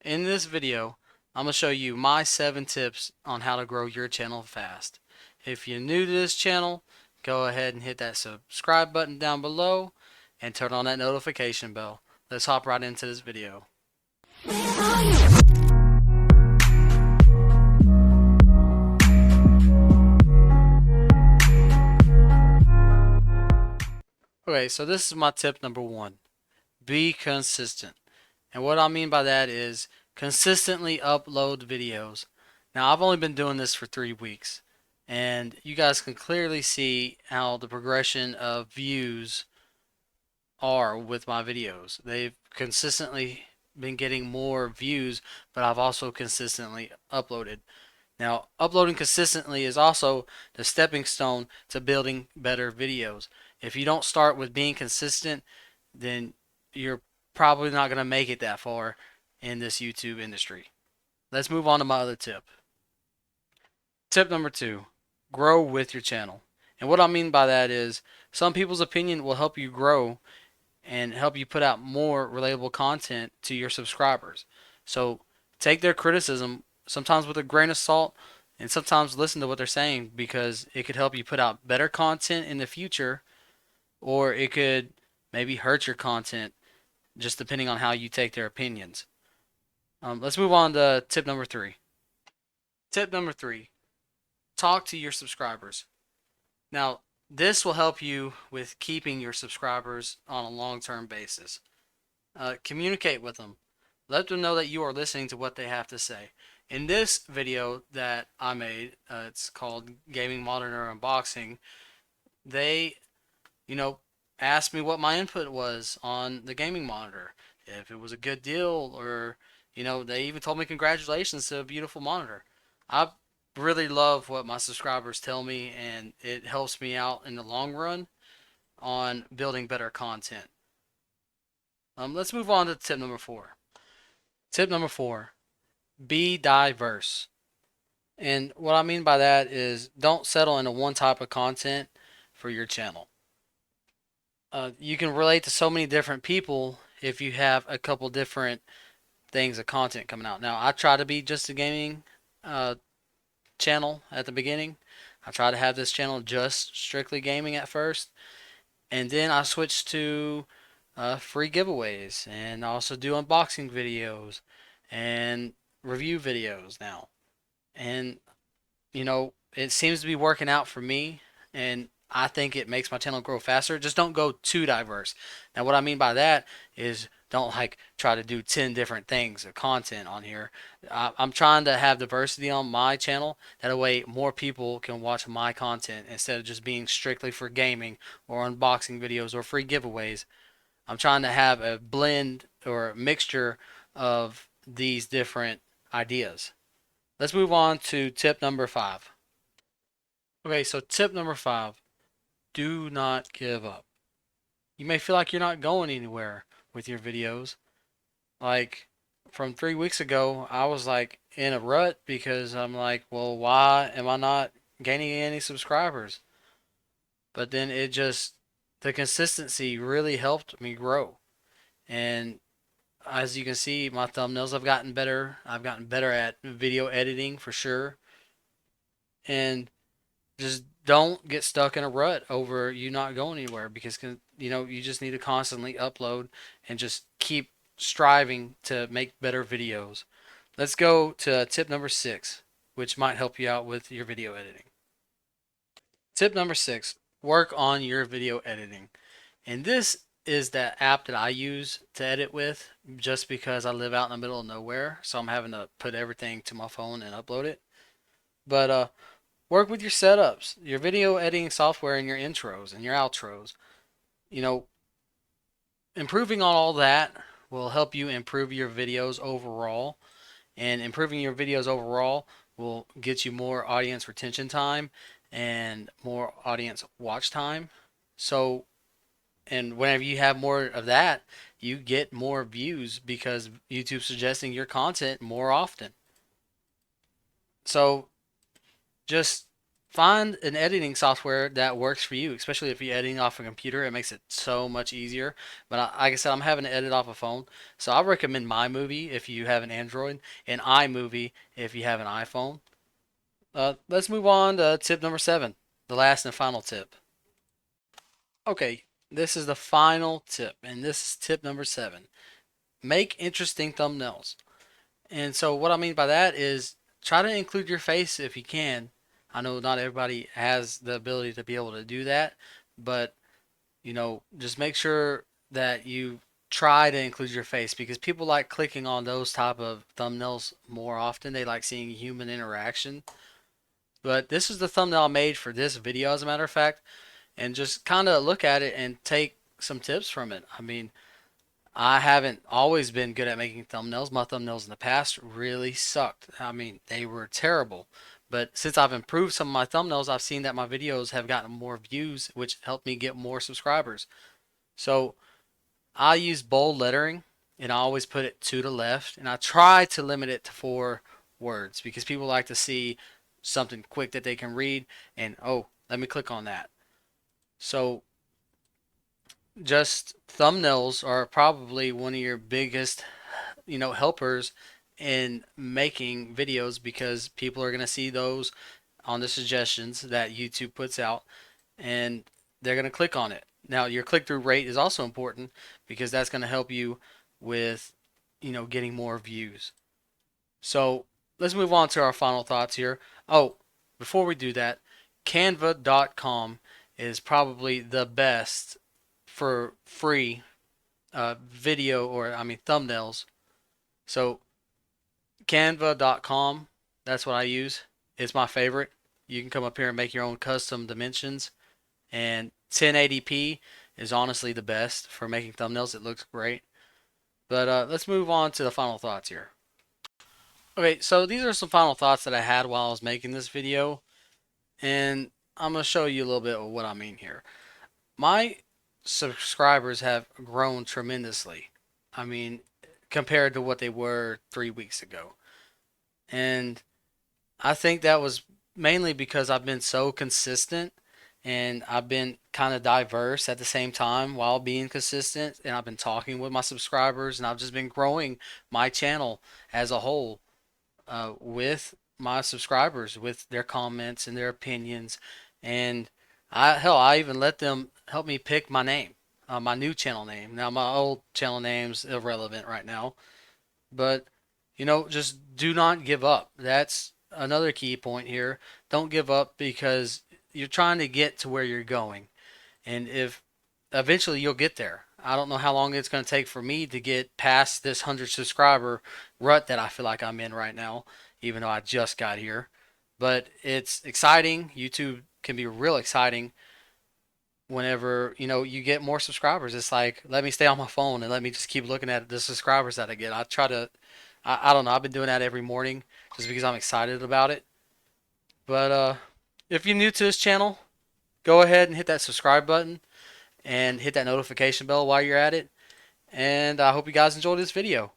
In this video, I'm going to show you my 7 tips on how to grow your channel fast. If you're new to this channel, go ahead and hit that subscribe button down below and turn on that notification bell. Let's hop right into this video. Okay, so this is my tip number 1. Be consistent. And what I mean by that is consistently upload videos. Now, I've only been doing this for 3 weeks, and you guys can clearly see how the progression of views are with my videos. They've consistently been getting more views, but I've also consistently uploaded. Now, uploading consistently is also the stepping stone to building better videos. If you don't start with being consistent, then you're probably not going to make it that far in this YouTube industry. Let's move on to my other tip. Tip number 2, grow with your channel. And what I mean by that is some people's opinion will help you grow and help you put out more relatable content to your subscribers. So take their criticism sometimes with a grain of salt and sometimes listen to what they're saying, because it could help you put out better content in the future, or it could maybe hurt your content, just depending on how you take their opinions. Let's move on to tip number 3. Tip number 3, talk to your subscribers. Now, this will help you with keeping your subscribers on a long-term basis. Communicate with them. Let them know that you are listening to what they have to say. In this video that I made, it's called Gaming Monitor Unboxing, they, asked me what my input was on the gaming monitor, if it was a good deal, or, they even told me congratulations to a beautiful monitor. I really love what my subscribers tell me, and it helps me out in the long run on building better content. Let's move on to tip number 4. Tip number 4, be diverse. And what I mean by that is don't settle into one type of content for your channel. You can relate to so many different people if you have a couple different things of content coming out. Now, I try to be just a gaming channel at the beginning. I try to have this channel just strictly gaming at first, and then I switched to free giveaways, and I also do unboxing videos and review videos now. And it seems to be working out for me, and I think it makes my channel grow faster. Just don't go too diverse. Now, what I mean by that is don't try to do 10 different things of content on here. I'm trying to have diversity on my channel. That way more people can watch my content instead of just being strictly for gaming or unboxing videos or free giveaways. I'm trying to have a blend or a mixture of these different ideas. Let's move on to tip number 5. Okay, so tip number 5, do not give up. You may feel like you're not going anywhere with your videos. Like from 3 weeks ago, I was like in a rut because I'm like, well, why am I not gaining any subscribers? But then the consistency really helped me grow. And as you can see, my thumbnails have gotten better. I've gotten better at video editing for sure. And just don't get stuck in a rut over you not going anywhere, because you just need to constantly upload and just keep striving to make better videos. Let's go to tip number 6, which might help you out with your video editing. Tip number 6, work on your video editing. And this is the app that I use to edit with, just because I live out in the middle of nowhere, so I'm having to put everything to my phone and upload it. But work with your setups, your video editing software, and your intros and your outros. Improving on all that will help you improve your videos overall. And improving your videos overall will get you more audience retention time and more audience watch time. So, and whenever you have more of that, you get more views because YouTube's suggesting your content more often. So, just find an editing software that works for you, especially if you're editing off a computer. It makes it so much easier. But like I said, I'm having to edit off a phone, so I recommend MyMovie if you have an Android, and iMovie if you have an iPhone. Let's move on to tip number 7, the last and final tip. Okay, this is the final tip, and this is tip number 7. Make interesting thumbnails. And so, what I mean by that is try to include your face if you can. I know not everybody has the ability to be able to do that, but just make sure that you try to include your face because people like clicking on those type of thumbnails more often. They like seeing human interaction. But this is the thumbnail I made for this video, as a matter of fact, and just kind of look at it and take some tips from it. I mean, I haven't always been good at making thumbnails. My thumbnails in the past really sucked. I mean, they were terrible. But since I've improved some of my thumbnails, I've seen that my videos have gotten more views, which helped me get more subscribers. So I use bold lettering and I always put it to the left. And I try to limit it to 4 words because people like to see something quick that they can read and, oh, let me click on that. So just thumbnails are probably one of your biggest, helpers in making videos because people are going to see those on the suggestions that YouTube puts out and they're going to click on it. Now, your click-through rate is also important because that's going to help you with, getting more views. So, let's move on to our final thoughts here. Oh, before we do that, canva.com is probably the best for free video or thumbnails. So canva.com, that's what I use. It's my favorite. You can come up here and make your own custom dimensions, and 1080p is honestly the best for making thumbnails. It looks great. But let's move on to the final thoughts here. Okay, so these are some final thoughts that I had while I was making this video, and I'm going to show you a little bit of what I mean here. My subscribers have grown tremendously. I mean, compared to what they were 3 weeks ago. And I think that was mainly because I've been so consistent and I've been kind of diverse at the same time while being consistent. And I've been talking with my subscribers and I've just been growing my channel as a whole with my subscribers, with their comments and their opinions. And I even let them help me pick my name, my new channel name. Now, my old channel name's irrelevant right now, but just do not give up. That's another key point here. Don't give up because you're trying to get to where you're going, and if eventually you'll get there. I don't know how long it's going to take for me to get past this 100 subscriber rut that I feel like I'm in right now, even though I just got here. But it's exciting. YouTube can be real exciting whenever you get more subscribers. It's like, let me stay on my phone and let me just keep looking at the subscribers that I get. I try to, I don't know, I've been doing that every morning just because I'm excited about it. But if you're new to this channel, go ahead and hit that subscribe button and hit that notification bell while you're at it. And I hope you guys enjoyed this video.